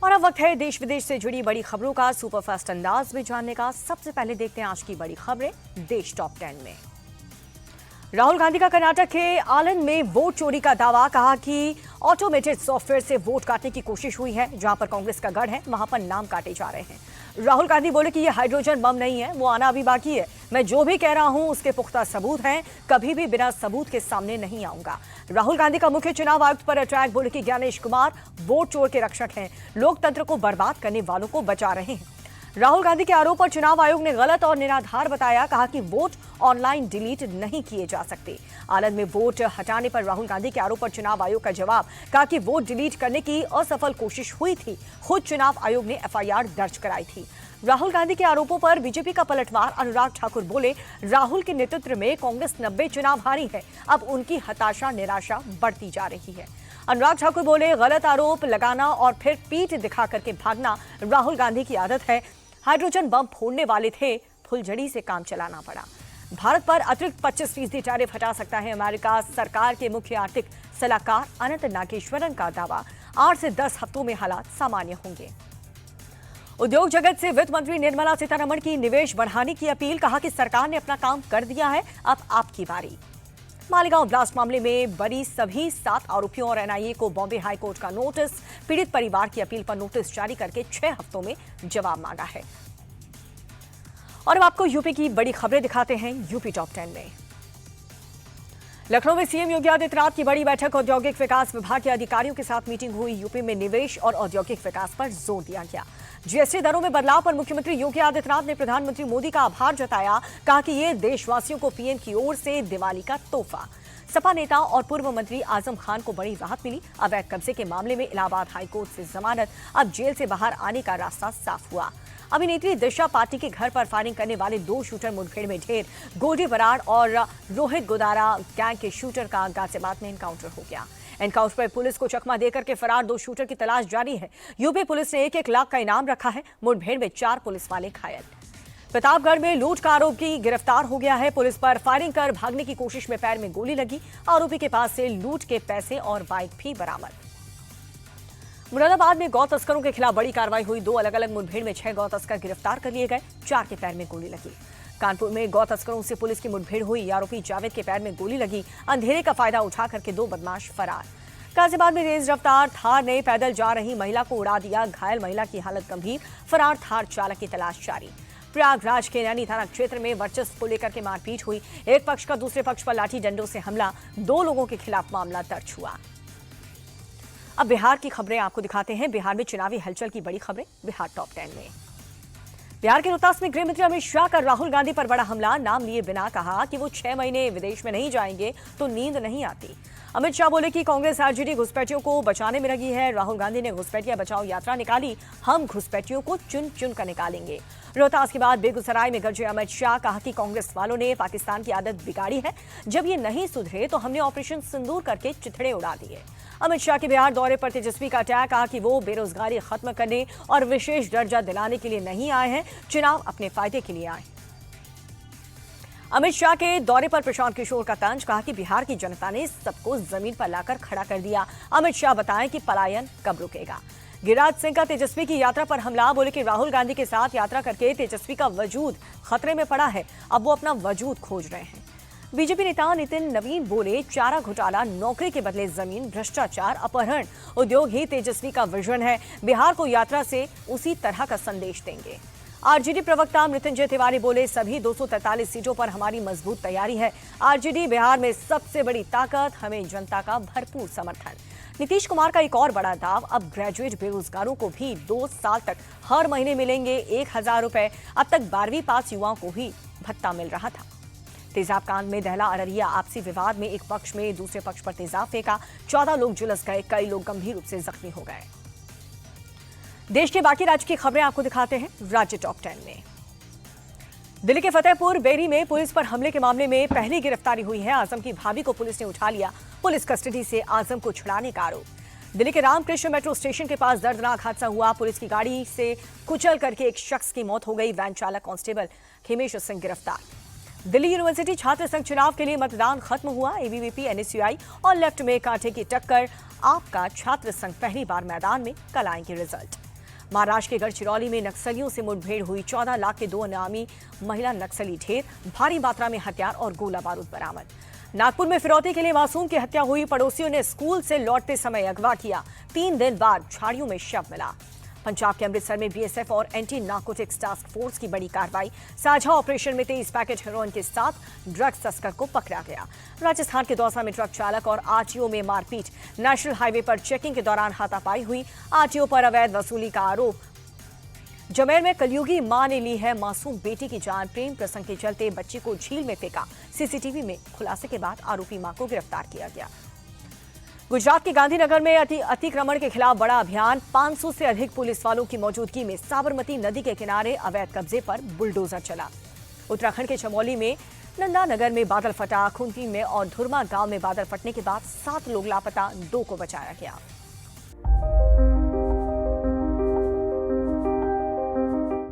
और अब वक्त है देश विदेश से जुड़ी बड़ी खबरों का सुपरफास्ट अंदाज में जानने का। सबसे पहले देखते हैं आज की बड़ी खबरें देश टॉप 10 में। राहुल गांधी का कर्नाटक के आलन में वोट चोरी का दावा, कहा कि ऑटोमेटेड सॉफ्टवेयर से वोट काटने की कोशिश हुई है। जहां पर कांग्रेस का गढ़ है वहां पर नाम काटे जा रहे हैं। राहुल गांधी बोले कि यह हाइड्रोजन बम नहीं है, वो आना अभी बाकी है। मैं जो भी कह रहा हूं उसके पुख्ता सबूत हैं, कभी भी बिना सबूत के सामने नहीं आऊंगा। राहुल गांधी का मुख्य चुनाव आयुक्त पर अटैक, बोले कि ज्ञानेश कुमार वोट चोर के रक्षक हैं, लोकतंत्र को बर्बाद करने वालों को बचा रहे हैं। राहुल गांधी के आरोप पर चुनाव आयोग ने गलत और निराधार बताया, कहा कि वोट ऑनलाइन डिलीट नहीं किए जा सकते। आनंद में वोट हटाने पर राहुल गांधी के आरोप पर चुनाव आयोग का जवाब, कहा कि वोट डिलीट करने की असफल कोशिश हुई थी, खुद चुनाव आयोग ने एफआईआर दर्ज कराई थी। राहुल गांधी के आरोपों पर बीजेपी का पलटवार, अनुराग ठाकुर बोले राहुल के नेतृत्व में कांग्रेस 90 चुनाव हारी है, अब उनकी हताशा निराशा बढ़ती जा रही है। अनुराग ठाकुर बोले गलत आरोप लगाना और फिर पीठ दिखा करके भागना राहुल गांधी की आदत है। हाइड्रोजन बम फोड़ने वाले थे, फुलझड़ी से काम चलाना पड़ा। भारत पर अतिरिक्त 25% टैरिफ हटा सकता है अमेरिका। सरकार के मुख्य आर्थिक सलाहकार अनंत नागेश्वरन का दावा, 8 से 10 हफ्तों में हालात सामान्य होंगे। उद्योग जगत से वित्त मंत्री निर्मला सीतारमण की निवेश बढ़ाने की अपील, कहा कि सरकार ने अपना काम कर दिया है, अब आपकी बारी। मालेगांव ब्लास्ट मामले में बरी सभी 7 आरोपियों और एनआईए को बॉम्बे हाईकोर्ट का नोटिस, पीड़ित परिवार की अपील पर नोटिस जारी करके 6 हफ्तों में जवाब मांगा है। और अब आपको यूपी की बड़ी खबरें दिखाते हैं यूपी टॉप 10 में। लखनऊ में सीएम योगी आदित्यनाथ की बड़ी बैठक, औद्योगिक विकास विभाग के अधिकारियों के साथ मीटिंग हुई। यूपी में निवेश और औद्योगिक विकास पर जोर दिया गया। जीएसटी दरों में बदलाव पर मुख्यमंत्री योगी आदित्यनाथ ने प्रधानमंत्री मोदी का आभार जताया, कहा कि ये देशवासियों को पीएम की ओर से दिवाली का तोहफा। सपा नेता और पूर्व मंत्री आजम खान को बड़ी राहत मिली। अवैध कब्जे के मामले में इलाहाबाद हाईकोर्ट से जमानत, अब जेल से बाहर आने का रास्ता साफ हुआ। अभिनेत्री दिशा पाटिल के घर पर फायरिंग करने वाले 2 शूटर मुठभेड़ में ढेर। गोल्डी बराड़ और रोहित गोदारा गैंग के शूटर का गाजियाबाद में एनकाउंटर हो गया। एनकाउंटर पर पुलिस को चकमा देकर के फरार 2 शूटर की तलाश जारी है। यूपी पुलिस ने 1-1 लाख का इनाम रखा है। मुठभेड़ में 4 पुलिस वाले घायल। प्रतापगढ़ में लूट का आरोपी गिरफ्तार हो गया है। पुलिस पर फायरिंग कर भागने की कोशिश में पैर में गोली लगी। आरोपी के पास से लूट के पैसे और बाइक भी बरामद। मुरादाबाद में गौ तस्करों के खिलाफ बड़ी कार्रवाई हुई। 2 अलग अलग मुठभेड़ में 6 गौ तस्कर गिरफ्तार कर लिए गए, 4 के पैर में गोली लगी। कानपुर में गौ तस्करों से पुलिस की मुठभेड़ हुई। आरोपी जावेद के पैर में गोली लगी। अंधेरे का फायदा उठा करके 2 बदमाश फरार। गाजियाबाद में तेज रफ्तार थार ने पैदल जा रही महिला को उड़ा दिया, घायल महिला की हालत गंभीर। फरार थार चालक की तलाश जारी। प्रयागराज के नैनी थाना क्षेत्र में वर्चस्व को लेकर के मारपीट हुई। एक पक्ष का दूसरे पक्ष पर लाठी डंडों से हमला, 2 लोगों के खिलाफ मामला दर्ज हुआ। अब बिहार की खबरें आपको दिखाते हैं। बिहार में चुनावी हलचल की बड़ी खबरें बिहार टॉप 10 में। बिहार के रोहतास में गृह मंत्री अमित शाह का राहुल गांधी पर बड़ा हमला, नाम लिए बिना कहा कि वो 6 महीने विदेश में नहीं जाएंगे तो नींद नहीं आती। अमित शाह बोले कि कांग्रेस आरजेडी घुसपैठियों को बचाने में लगी है। राहुल गांधी ने घुसपैठिया बचाओ यात्रा निकाली, हम घुसपैठियों को चुन चुन कर निकालेंगे। रोहतास के बाद बेगूसराय में गरजे अमित शाह, कहा कि कांग्रेस वालों ने पाकिस्तान की आदत बिगाड़ी है, जब ये नहीं सुधरे तो हमने ऑपरेशन सिंदूर करके चिथड़े उड़ा दिए। अमित शाह के बिहार दौरे पर तेजस्वी का अटैक, कहा कि वो बेरोजगारी खत्म करने और विशेष दर्जा दिलाने के लिए नहीं आए हैं, चुनाव अपने फायदे के लिए आए। अमित शाह के दौरे पर प्रशांत किशोर का तंज, कहा कि बिहार की जनता ने सबको जमीन पर लाकर खड़ा कर दिया। अमित शाह बताएं कि पलायन कब रुकेगा। गिरिराज सिंह का तेजस्वी की यात्रा पर हमला, बोले कि राहुल गांधी के साथ यात्रा करके तेजस्वी का वजूद खतरे में पड़ा है, अब वो अपना वजूद खोज रहे हैं। बीजेपी नेता नितिन नवीन बोले चारा घोटाला, नौकरी के बदले जमीन, भ्रष्टाचार, अपहरण, उद्योग ही तेजस्वी का विजन है। बिहार को यात्रा से उसी तरह का संदेश देंगे। आरजेडी प्रवक्ता मृत्युंजय तिवारी बोले सभी 243 सीटों पर हमारी मजबूत तैयारी है। आरजेडी बिहार में सबसे बड़ी ताकत, हमें जनता का भरपूर समर्थन। नीतीश कुमार का एक और बड़ा दाव, अब ग्रेजुएट बेरोजगारों को भी 2 साल तक हर महीने मिलेंगे 1000 रुपए। अब तक 12वीं पास युवाओं को ही भत्ता मिल रहा था। तेजाब कांड में दहला अररिया, आपसी विवाद में एक पक्ष में दूसरे पक्ष पर तेजाब फेंका, 14 लोग झुलस गए, कई लोग गंभीर रूप से जख्मी हो गए। देश के बाकी राज्य की खबरें आपको दिखाते हैं राज्य टॉप 10 में। दिल्ली के फतेहपुर बेरी में पुलिस पर हमले के मामले में पहली गिरफ्तारी हुई है। आजम की भाभी को पुलिस ने उठा लिया, पुलिस कस्टडी से आजम को छुड़ाने का आरोप। दिल्ली के रामकृष्ण मेट्रो स्टेशन के पास दर्दनाक हादसा हुआ, पुलिस की गाड़ी से कुचल करके एक शख्स की मौत हो गई। वैन चालक कांस्टेबल हिमेश सिंह गिरफ्तार। दिल्ली यूनिवर्सिटी छात्र संघ चुनाव के लिए मतदान खत्म हुआ। एबीवीपी, एनएसयूआई और लेफ्ट में कांटे की टक्कर। आपका छात्र संघ पहली बार मैदान में, कल आएंगे रिजल्ट। महाराष्ट्र के गढ़चिरौली में नक्सलियों से मुठभेड़ हुई। 14 लाख के 2 इनामी महिला नक्सली ढेर। भारी मात्रा में हथियार और गोला बारूद बरामद। नागपुर में फिरौती के लिए मासूम की हत्या हुई। पड़ोसियों ने स्कूल से लौटते समय अगवा किया। 3 दिन बाद झाड़ियों में शव मिला। पंजाब के अमृतसर में बीएसएफ और एंटी नार्कोटिक्स टास्क फोर्स की बड़ी कार्रवाई। साझा ऑपरेशन में 23 पैकेट हेरोइन के साथ ड्रग्स तस्कर को पकड़ा गया। राजस्थान के दौसा में ट्रक चालक और आरटीओ में मारपीट। नेशनल हाईवे पर चेकिंग के दौरान हाथापाई हुई। आरटीओ पर अवैध वसूली का आरोप। जमैर में कलयुगी मां ने ली है मासूम बेटी की जान। प्रेम प्रसंग के चलते बच्चे को झील में फेंका। सीसीटीवी में खुलासे के बाद आरोपी मां को गिरफ्तार किया गया। गुजरात के गांधीनगर में अतिक्रमण के खिलाफ बड़ा अभियान। 500 से अधिक पुलिस वालों की मौजूदगी में साबरमती नदी के किनारे अवैध कब्जे पर बुलडोजर चला। उत्तराखंड के चमोली में नंदानगर में बादल फटा। खुंटी में और धुरमा गांव में बादल फटने के बाद 7 लोग लापता, 2 को बचाया गया।